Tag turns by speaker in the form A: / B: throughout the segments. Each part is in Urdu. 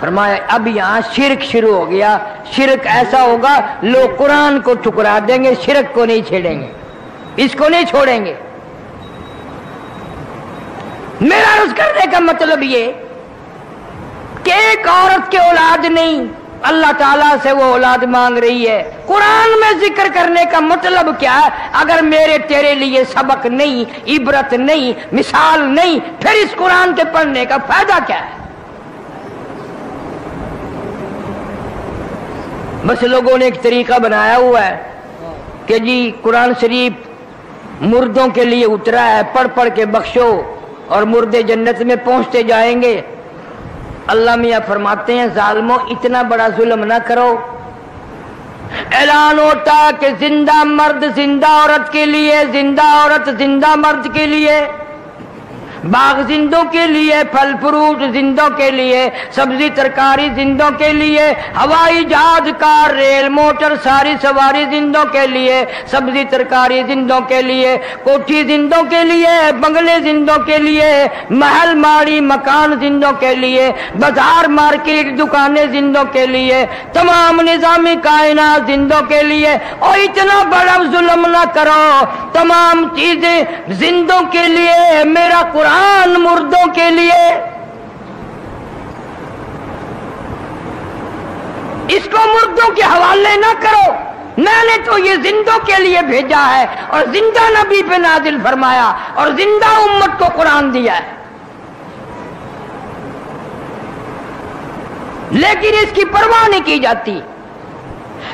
A: فرمایا اب یہاں شرک شروع ہو گیا. شرک ایسا ہوگا لوگ قرآن کو ٹھکرا دیں گے, شرک کو نہیں چھیڑیں گے, اس کو نہیں چھوڑیں گے. میرا عرض کرنے کا مطلب یہ کہ ایک عورت کی اولاد نہیں, اللہ تعالیٰ سے وہ اولاد مانگ رہی ہے. قرآن میں ذکر کرنے کا مطلب کیا ہے؟ اگر میرے تیرے لیے سبق نہیں, عبرت نہیں, مثال نہیں, پھر اس قرآن کے پڑھنے کا فائدہ کیا ہے؟ بس لوگوں نے ایک طریقہ بنایا ہوا ہے کہ جی قرآن شریف مردوں کے لیے اترا ہے, پڑھ پڑھ کے بخشو اور مردے جنت میں پہنچتے جائیں گے. اللہ میاں فرماتے ہیں ظالموں اتنا بڑا ظلم نہ کرو. اعلان ہوتا کہ زندہ مرد زندہ عورت کے لیے, زندہ عورت زندہ مرد کے لیے, باغ زندوں کے لیے, پھل فروٹ زندوں کے لیے, سبزی ترکاری زندوں کے لیے, ہوائی جہاز کار ریل موٹر ساری سواری زندوں کے لیے, سبزی ترکاری زندوں کے لیے, کوٹھی زندوں کے لیے, بنگلے زندوں کے لیے, محل ماڑی مکان زندوں کے لیے, بازار مارکیٹ دکانیں زندوں کے لیے, تمام نظامی کائنات زندوں کے لیے. اور اتنا بڑا ظلم نہ کرو, تمام چیزیں زندوں کے لیے, میرا قرآن مردوں کے لیے. اس کو مردوں کے حوالے نہ کرو, میں نے تو یہ زندوں کے لیے بھیجا ہے اور زندہ نبی پہ نازل فرمایا اور زندہ امت کو قرآن دیا ہے. لیکن اس کی پرواہ نہیں کی جاتی.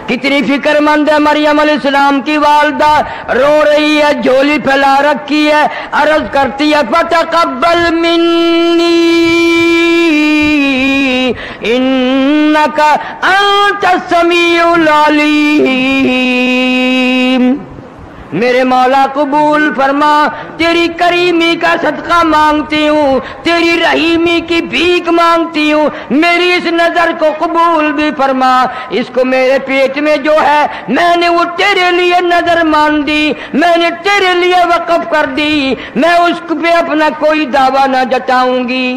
A: کتنی فکر مند ہے مریم علیہ السلام کی والدہ, رو رہی ہے, جھولی پھیلا رکھی ہے, عرض کرتی ہے فتقبل منی انک انت السمیع العلیم. میرے مولا قبول فرما, تیری کریمی کا صدقہ مانگتی ہوں, تیری رحیمی کی بھیک مانگتی ہوں, میری اس نظر کو قبول بھی فرما. اس کو میرے پیٹ میں جو ہے میں نے وہ تیرے لیے نظر مان دی, میں نے تیرے لیے وقف کر دی, میں اس پہ اپنا کوئی دعویٰ نہ جتاؤں گی.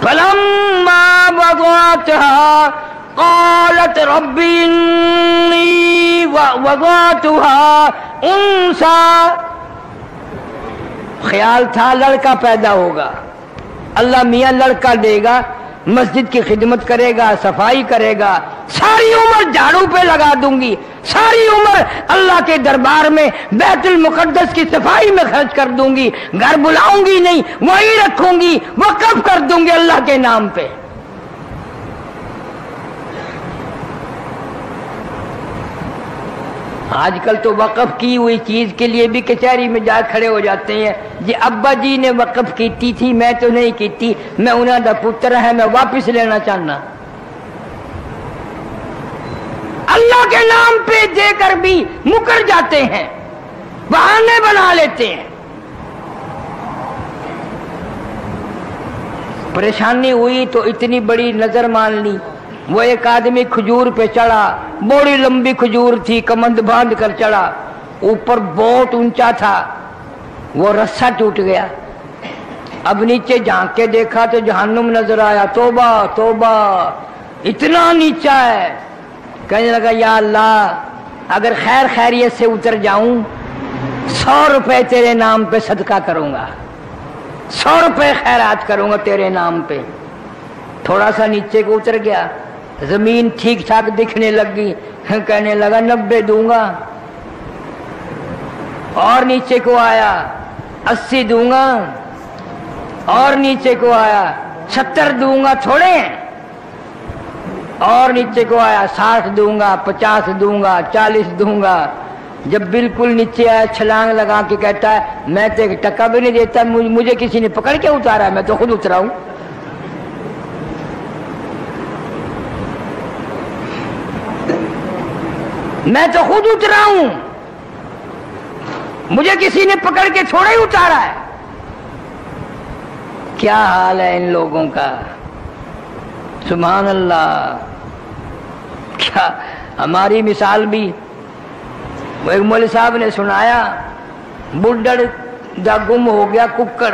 A: فلما وضعتها قالت رب انی وضعتها انثى. خیال تھا لڑکا پیدا ہوگا, اللہ میاں لڑکا دے گا, مسجد کی خدمت کرے گا, صفائی کرے گا, ساری عمر جھاڑو پہ لگا دوں گی, ساری عمر اللہ کے دربار میں بیت المقدس کی صفائی میں خرچ کر دوں گی, گھر بلاؤں گی نہیں, وہیں رکھوں گی, وقف کر دوں گی اللہ کے نام پہ. آج کل تو وقف کی ہوئی چیز کے لیے بھی کچہری میں جا کھڑے ہو جاتے ہیں, جی ابا جی نے وقف کیتی تھی, میں تو نہیں کیتی, میں انہاں دا پتر ہے, میں واپس لینا چاہنا. اللہ کے نام پہ دے کر بھی مکر جاتے ہیں, بہانے بنا لیتے ہیں. پریشانی ہوئی تو اتنی بڑی نظر مان لی. وہ ایک آدمی کھجور پہ چڑھا, بڑی لمبی کھجور تھی, کمند باندھ کر چڑھا, اوپر بہت اونچا تھا, وہ رسہ ٹوٹ گیا. اب نیچے جھانک کے دیکھا تو جہنم نظر آیا. توبہ توبہ, اتنا نیچا ہے. کہنے لگا یا اللہ اگر خیر خیریت سے اتر جاؤں 100 روپے تیرے نام پہ صدقہ کروں گا, 100 روپے خیرات کروں گا تیرے نام پہ. تھوڑا سا نیچے کو اتر گیا, زمین ٹھیک ٹھاک دکھنے لگی, کہنے لگا 90 دوں گا. اور نیچے کو آیا 80 دوں گا, اور نیچے کو آیا 70 دوں گا, تھوڑے ہیں. اور نیچے کو آیا 60 دوں گا, 50 دوں گا, 40 دوں گا. جب بالکل نیچے آیا چھلانگ لگا کے کہتا ہے میں تو ایک ٹکا بھی نہیں دیتا, مجھے کسی نے پکڑ کے اتارا, میں تو خود اترا ہوں. میں تو خود اترا ہوں, مجھے کسی نے پکڑ کے تھوڑا ہی اتارا ہے. کیا حال ہے ان لوگوں کا, سبحان اللہ. کیا ہماری مثال بھی, وہ ایک مولوی صاحب نے سنایا, بڈڑ دا گم ہو گیا ککڑ,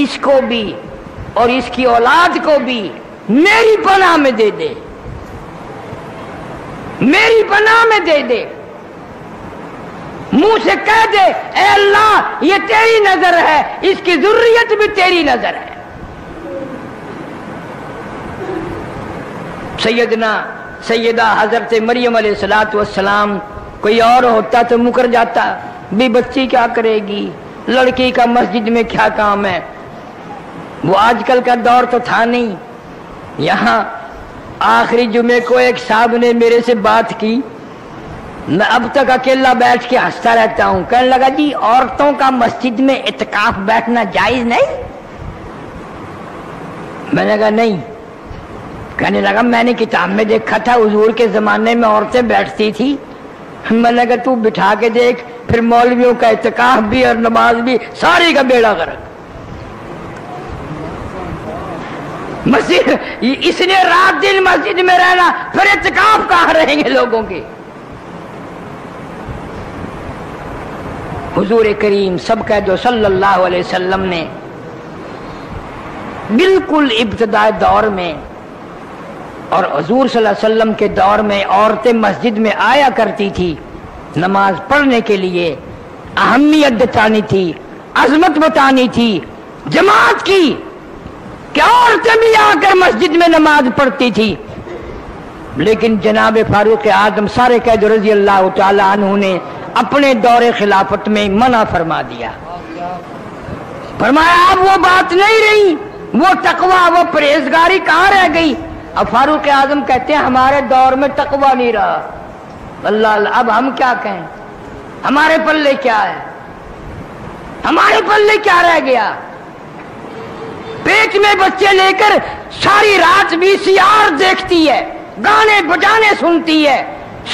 A: اس کو بھی اور اس کی اولاد کو بھی میری پناہ میں دے دے، میری پناہ میں دے دے، منہ سے کہہ دے اے اللہ یہ تیری نظر ہے، اس کی ذریت بھی تیری نظر ہے۔ سیدہ حضرت مریم علیہ السلام، کوئی اور ہوتا تو مکر جاتا، بھی بچی کیا کرے گی، لڑکی کا مسجد میں کیا کام ہے۔ وہ آج کل کا دور تو تھا نہیں۔ یہاں آخری جمعے کو ایک صاحب نے میرے سے بات کی، میں اب تک اکیلا بیٹھ کے ہنستا رہتا ہوں، کہنے لگا جی عورتوں کا مسجد میں اعتکاف بیٹھنا جائز نہیں؟ میں نے کہا نہیں۔ کہنے لگا میں نے کتاب میں دیکھا تھا حضور کے زمانے میں عورتیں بیٹھتی تھی۔ میں نے کہا تو بٹھا کے دیکھ، پھر مولویوں کا اعتکاف بھی اور نماز بھی ساری کا بیڑا غرق۔ مسجد اس نے رات دن مسجد میں رہنا، پھر اعتکاف کہاں رہیں گے لوگوں کے۔ حضور کریم سب کہہ دو صلی اللہ علیہ وسلم نے بالکل ابتدائی دور میں اور حضور صلی اللہ علیہ وسلم کے دور میں عورتیں مسجد میں آیا کرتی تھی نماز پڑھنے کے لیے، اہمیت بتانی تھی، عظمت بتانی تھی جماعت کی، کہ عورتیں بھی آ کر مسجد میں نماز پڑھتی تھی۔ لیکن جناب فاروق اعظم سارے قید رضی اللہ تعالی عنہ نے اپنے دور خلافت میں منع فرما دیا، فرمایا اب وہ بات نہیں رہی، وہ تقوی وہ پرہیزگاری کہاں رہ گئی۔ اب فاروق اعظم کہتے ہیں ہمارے دور میں تقوی نہیں رہا، اللہ اب ہم کیا کہیں، ہمارے پلے کیا ہے، ہمارے پلے کیا رہ گیا۔ پیٹ میں بچے لے کر ساری رات VCR دیکھتی ہے، گانے بجانے سنتی ہے،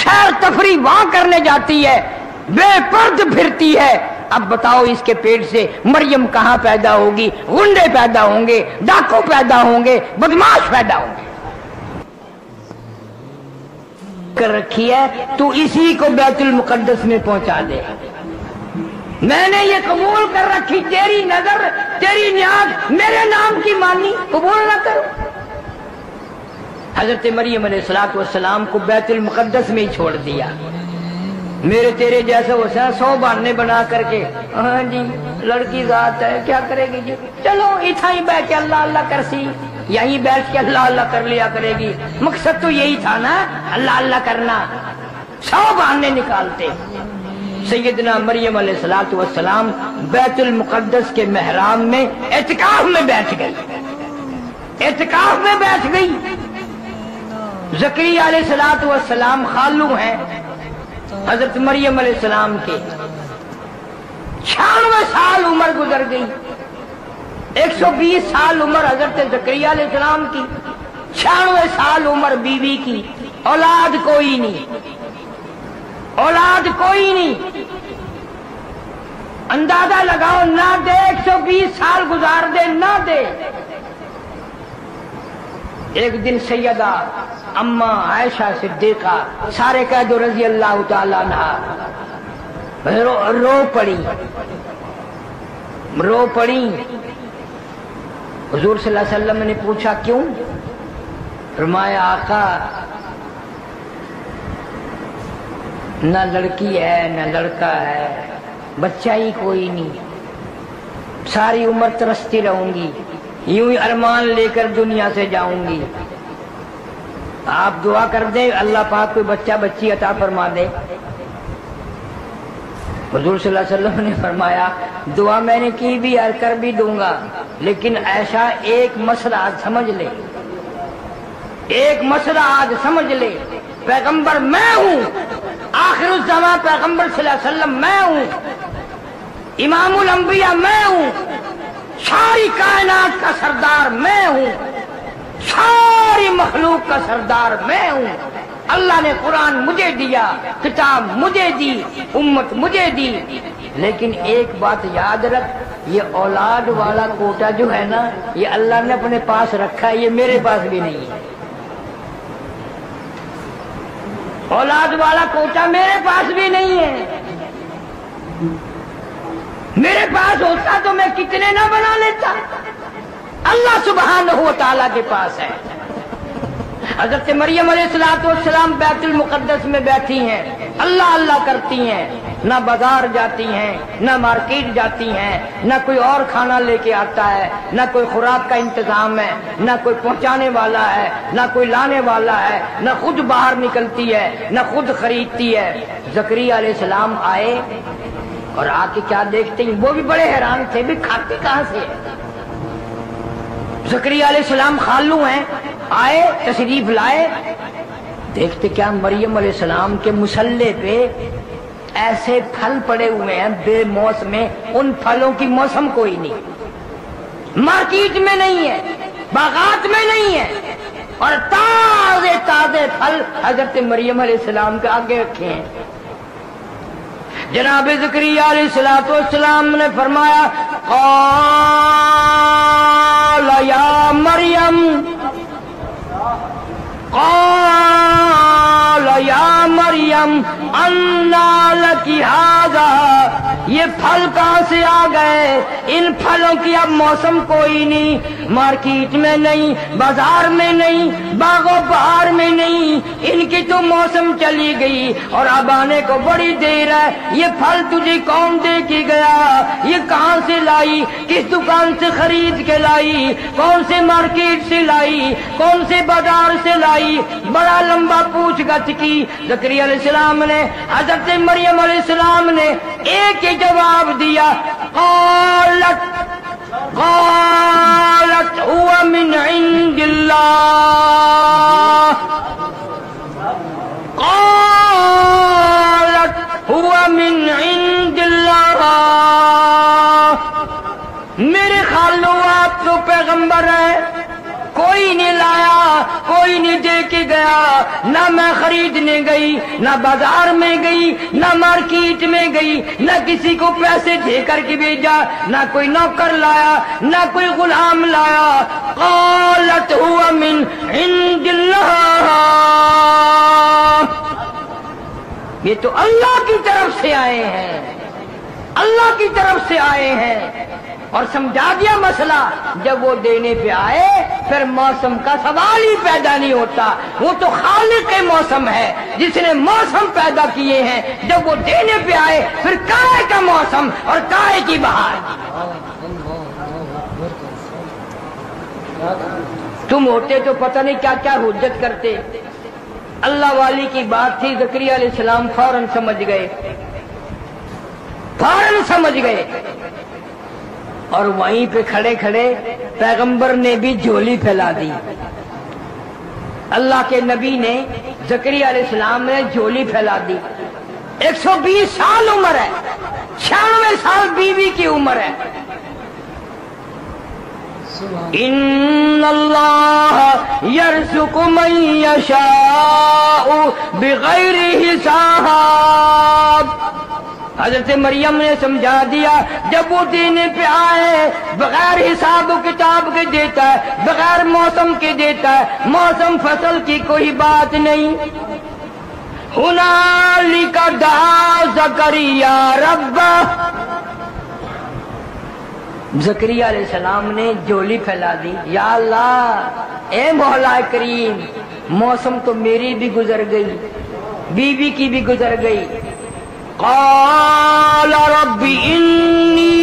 A: سیر تفریح وہاں کرنے جاتی ہے، بے پرد پھرتی ہے۔ اب بتاؤ اس کے پیٹ سے مریم کہاں پیدا ہوگی، غنڈے پیدا ہوں گے، ڈاکو پیدا ہوں گے، بدماش پیدا ہوں گے۔ کر رکھی ہے تو اسی کو بیت المقدس میں پہنچا دے۔ میں نے یہ قبول کر رکھی، تیری نظر تیری نیاز میرے نام کی مانی، قبول نہ کرو۔ حضرت مریم علیہ السلام کو بیت المقدس میں ہی چھوڑ دیا۔ میرے تیرے جیسے حسین 100 بہانے بنا کر کے، ہاں جی لڑکی ذات ہے کیا کرے گی جی، چلو اتنا ہی بیٹھ کے اللہ اللہ کرسی، یہیں بیٹھ کے اللہ اللہ کر لیا کرے گی۔ مقصد تو یہی تھا نا، اللہ اللہ کرنا، 100 بہانے نکالتے۔ سیدنا مریم علیہ السلام بیت المقدس کے محراب میں اعتکاف میں بیٹھ گئی، اعتکاف میں بیٹھ گئی۔ زکریا علیہ السلام خالو ہیں حضرت مریم علیہ السلام کے، 96 سال عمر گزر گئی، 120 سال عمر حضرت زکریا علیہ السلام کی، 96 سال عمر بیوی کی، اولاد کوئی نہیں، اولاد کوئی نہیں۔ اندازہ لگاؤ نہ دے، 120 سال گزار دے نہ دے۔ ایک دن سیدہ اماں عائشہ صدیقہ سارے کہہ دو رضی اللہ تعالی عنہا رو پڑی۔ حضور صلی اللہ علیہ وسلم نے پوچھا کیوں؟ فرمایا آقا نہ لڑکی ہے نہ لڑکا ہے، بچہ ہی کوئی نہیں، ساری عمر ترستی رہوں گی، یوں ہی ارمان لے کر دنیا سے جاؤں گی، آپ دعا کر دیں اللہ پاک کوئی بچہ بچی عطا فرما دے۔ حضور صلی اللہ علیہ وسلم نے فرمایا دعا میں نے کی بھی اور کر بھی دوں گا، لیکن ایسا ایک مسئلہ آج سمجھ لے، ایک مسئلہ آج سمجھ لے، پیغمبر میں ہوں، آخر الزمان پیغمبر صلی اللہ علیہ وسلم میں ہوں، امام الانبیاء میں ہوں، ساری کائنات کا سردار میں ہوں، ساری مخلوق کا سردار میں ہوں۔ اللہ نے قرآن مجھے دیا، کتاب مجھے دی، امت مجھے دی، لیکن ایک بات یاد رکھ، یہ اولاد والا کوٹا جو ہے نا یہ اللہ نے اپنے پاس رکھا ہے، یہ میرے پاس بھی نہیں ہے۔ اولاد والا کوٹا میرے پاس بھی نہیں ہے، میرے پاس ہوتا تو میں کتنے نہ بنا لیتا. اللہ سبحانہ و تعالیٰ کے پاس ہے. حضرت مریم علیہ السلام بیت المقدس میں بیٹھی ہیں, اللہ اللہ کرتی ہیں, نہ بازار جاتی ہیں, نہ مارکیٹ جاتی ہیں, نہ کوئی اور کھانا لے کے آتا ہے, نہ کوئی خوراک کا انتظام ہے, نہ کوئی پہنچانے والا ہے, نہ کوئی لانے والا ہے, نہ خود باہر نکلتی ہے, نہ خود خریدتی ہے. زکریا علیہ السلام آئے اور آ کے کیا دیکھتے ہیں, وہ بھی بڑے حیران تھے, بھی کھاتی کہاں سے. زکریا علیہ السلام خالو ہیں, آئے تشریف لائے, دیکھتے کیا مریم علیہ السلام کے مصلے پہ ایسے پھل پڑے ہوئے ہیں بے موسم میں, ان پھلوں کی موسم کوئی نہیں, مارکیٹ میں نہیں ہے, باغات میں نہیں ہے, اور تازے تازے پھل حضرت مریم علیہ السلام کے آگے رکھے ہیں. جناب زکریا علیہ السلام نے فرمایا قال یا مریم, قال یا مریم انا لکی ھذا, یہ پھل کہاں سے آ گئے, ان پھلوں کی اب موسم کوئی نہیں, مارکیٹ میں نہیں, بازار میں نہیں, باغ و بہار میں نہیں, ان کی تو موسم چلی گئی اور اب آنے کو بڑی دیر ہے. یہ پھل تجھے کون دے کے گیا, یہ کہاں سے لائی, کس دکان سے خرید کے لائی, کون سے مارکیٹ سے لائی, کون سے بازار سے لائی. بڑا لمبا پوچھ گچھ کی. زکریا علیہ السلام نے, حضرت مریم علیہ السلام نے ایک ہی جواب دیا, قالت هو من عند اللہ, قالت هو من عند اللہ. میرے خالو آپ تو پیغمبر ہیں, کوئی نہیں لایا, کوئی نہیں دے کے گیا, نہ میں خریدنے گئی, نہ بازار میں گئی, نہ مارکیٹ میں گئی, نہ کسی کو پیسے دے کر کے بھیجا, نہ کوئی نوکر لایا, نہ کوئی غلام لایا. قالت هو من عند اللہ, یہ تو اللہ کی طرف سے آئے ہیں, اللہ کی طرف سے آئے ہیں. اور سمجھا دیا مسئلہ. جب وہ دینے پہ آئے پھر موسم کا سوال ہی پیدا نہیں ہوتا, وہ تو خالق موسم ہے جس نے موسم پیدا کیے ہیں. جب وہ دینے پہ آئے پھر کائے کا موسم اور کائے کی بہار. تم ہوتے تو پتہ نہیں کیا کیا حجت کرتے. اللہ والی کی بات تھی. زکریا علیہ السلام فوراً سمجھ گئے, فوراً سمجھ گئے, اور وہیں پہ کھڑے کھڑے پیغمبر نے بھی جھولی پھیلا دی. اللہ کے نبی نے, زکریا علیہ السلام نے جھولی پھیلا دی. 120 سال عمر ہے, 96 سال بیوی کی عمر ہے. ان اللہ یرزق من یشاء بغیر حساب. حضرت مریم نے سمجھا دیا, جب وہ دینے پہ آئے بغیر حساب و کتاب کے دیتا ہے, بغیر موسم کے دیتا ہے, موسم فصل کی کوئی بات نہیں. ہنالک دعا زکریا ربہ, زکریا علیہ السلام نے جھولی پھیلا دی. یا اللہ, اے مولا کریم, موسم تو میری بھی گزر گئی, بیوی کی بھی گزر گئی. قال رب انی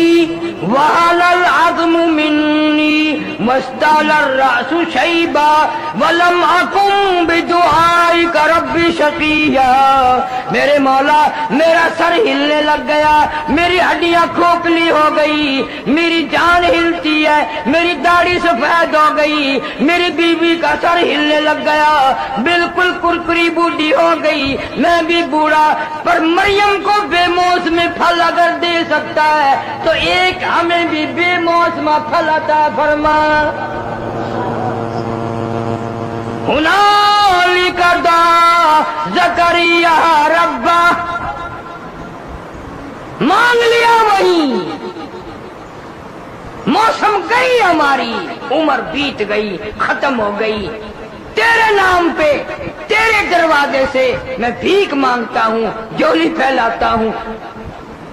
A: وهن العظم منی واشتعل الرأس شیبا ولم اکن بدعائک رب شقیا. میرے مولا, میرا سر ہلنے لگ گیا, میری ہڈیاں کھوکھلی ہو گئی, میری جان ہلتی ہے, میری داڑھی سفید ہو گئی, میری بیوی کا سر ہلنے لگ گیا, بالکل کرکری بوڑھی ہو گئی, میں بھی بوڑھا. پر مریم کو بے موسم پھل اگر دے سکتا ہے تو ایک ہمیں بھی بے موسم پھل عطا فرما. ہنالک دعا زکریا ربہ, مانگ لیا وہی. موسم گئی, ہماری عمر بیت گئی, ختم ہو گئی. تیرے نام پہ, تیرے دروازے سے میں بھیک مانگتا ہوں, جھولی پھیلاتا ہوں.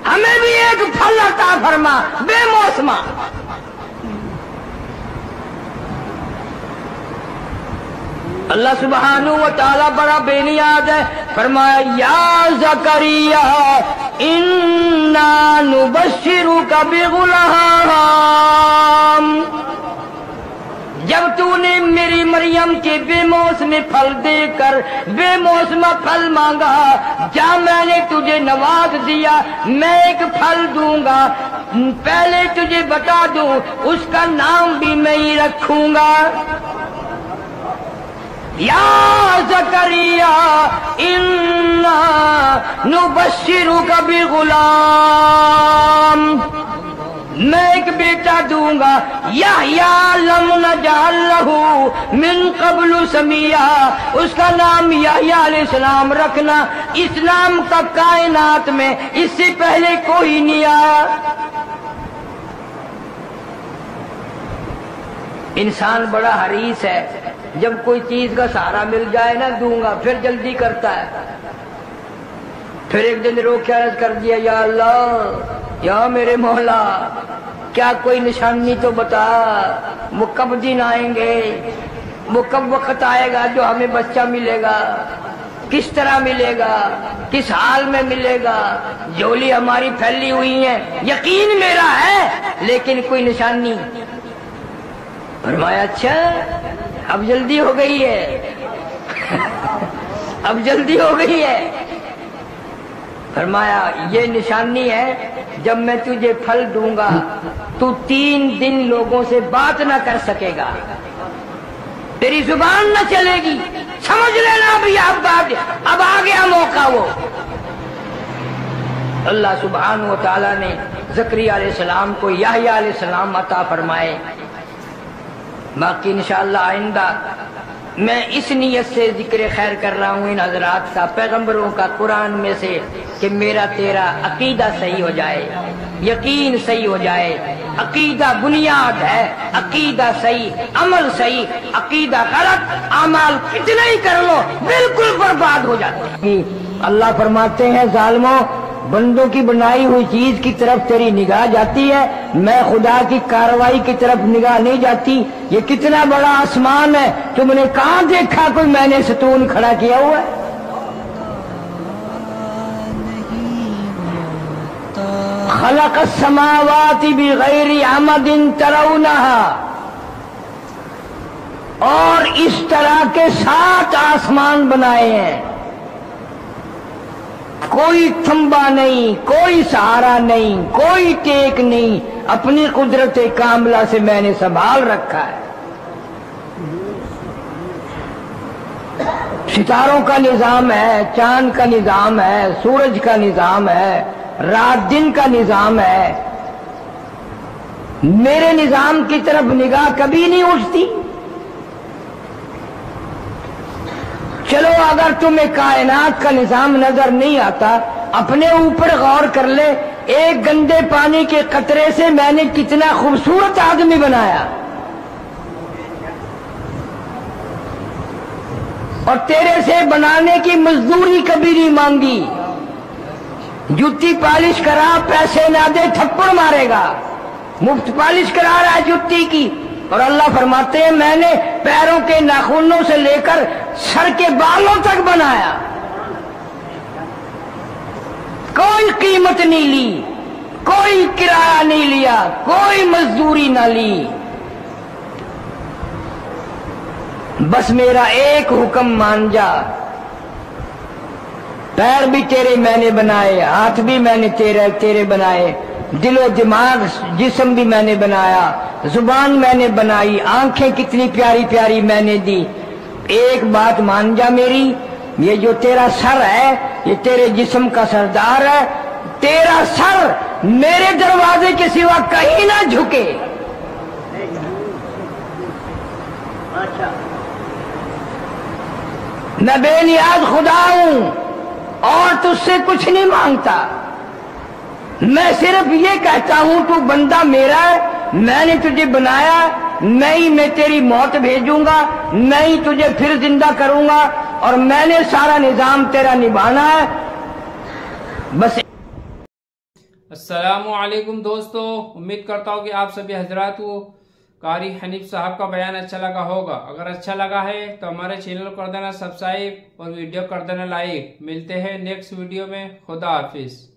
A: ہمیں بھی ایک پھل عطا فرما بے موسما۔ اللہ سبحانہ و تعالی بڑا بے نیاز ہے، فرمایا یا زکریا انا نبشرک بغلام، جب تو نے میری مریم کے بے موسم پھل دے کر بے موسم پھل مانگا، جا میں نے تجھے نواز دیا، میں ایک پھل دوں گا، پہلے تجھے بتا دوں اس کا نام بھی میں ہی رکھوں گا، یا زکریا انا نبشرک بغلام، میں ایک بیٹا دوں گا، یحییٰ لم نجعل لہ من قبل سمیہ، اس کا نام یحییٰ علیہ السلام رکھنا، اس نام کا کائنات میں اس سے پہلے کوئی نہیں آیا۔ انسان بڑا حریص ہے، جب کوئی چیز کا سہارا مل جائے نا دوں گا، پھر جلدی کرتا ہے، پھر ایک دن رو کے عرض کر دیا یا اللہ یا میرے مولا کیا کوئی نشانی تو بتا، وہ کب دن آئیں گے، وہ کب وقت آئے گا جو ہمیں بچہ ملے گا، کس طرح ملے گا، کس حال میں ملے گا، جھولی ہماری پھیلی ہوئی ہے، یقین میرا ہے لیکن کوئی نشانی۔ فرمایا اچھا اب جلدی ہو گئی ہے اب جلدی ہو گئی ہے۔ فرمایا یہ نشانی ہے جب میں تجھے پھل دوں گا تو 3 دن لوگوں سے بات نہ کر سکے گا، تیری زبان نہ چلے گی، سمجھ لینا بھی اب آ گیا موقع۔ وہ اللہ سبحانہ و تعالیٰ نے زکریا علیہ السلام کو یحییٰ علیہ السلام عطا فرمائے۔ باقی انشاءاللہ آئندہ میں اس نیت سے ذکر خیر کر رہا ہوں ان حضرات کا، پیغمبروں کا، قرآن میں سے، کہ میرا تیرا عقیدہ صحیح ہو جائے، یقین صحیح ہو جائے۔ عقیدہ بنیاد ہے، عقیدہ صحیح، عمل صحیح، عقیدہ غلط، اعمال کتنے ہی کر لو بالکل برباد ہو جاتے ہیں۔ اللہ فرماتے ہیں ظالموں بندوں کی بنائی ہوئی چیز کی طرف تیری نگاہ جاتی ہے، میں خدا کی کارروائی کی طرف نگاہ نہیں جاتی۔ یہ کتنا بڑا آسمان ہے، تم نے کہاں دیکھا کوئی میں نے ستون کھڑا کیا ہوا ہے؟ خلق السماوات بغیر عمد ترونها، اور اس طرح کے 7 آسمان بنائے ہیں، کوئی تھمبا نہیں، کوئی سہارا نہیں، کوئی ٹیک نہیں، اپنی قدرت کاملہ سے میں نے سنبھال رکھا ہے۔ ستاروں کا نظام ہے، چاند کا نظام ہے، سورج کا نظام ہے، رات دن کا نظام ہے، میرے نظام کی طرف نگاہ کبھی نہیں اٹھتی۔ چلو اگر تمہیں کائنات کا نظام نظر نہیں آتا، اپنے اوپر غور کر لے، ایک گندے پانی کے قطرے سے میں نے کتنا خوبصورت آدمی بنایا، اور تیرے سے بنانے کی مزدوری کبھی نہیں مانگی، جوتی پالش کرا پیسے نہ دے تھپڑ مارے گا، مفت پالش کرا رہا ہے جوتی کی، اور اللہ فرماتے ہیں میں نے پیروں کے ناخنوں سے لے کر سر کے بالوں تک بنایا، کوئی قیمت نہیں لی، کوئی کرایہ نہیں لیا، کوئی مزدوری نہ لی، بس میرا ایک حکم مان جا۔ پیر بھی تیرے میں نے بنائے، ہاتھ بھی میں نے تیرے بنائے، دل و دماغ جسم بھی میں نے بنایا، زبان میں نے بنائی، آنکھیں کتنی پیاری پیاری میں نے دی، ایک بات مان جا میری، یہ جو تیرا سر ہے یہ تیرے جسم کا سردار ہے، تیرا سر میرے دروازے کے سوا کہیں نہ جھکے۔ میں بے نیاز خدا ہوں اور تجھ سے کچھ نہیں مانگتا، میں صرف یہ کہتا ہوں تو بندہ میرا ہے، میں نے تجھے بنایا، میں ہی میں تیری موت بھیجوں گا، میں ہی تجھے پھر زندہ کروں گا، اور میں نے سارا نظام تیرا نبھانا ہے، بس
B: السلام علیکم دوستو، امید کرتا ہوں کہ آپ سبھی حضرات کو قاری حنیف صاحب کا بیان اچھا لگا ہوگا۔ اگر اچھا لگا ہے تو ہمارے چینل کو کر دینا سبسکرائب اور ویڈیو کر دینا لائک۔ ملتے ہیں نیکسٹ ویڈیو میں، خدا حافظ۔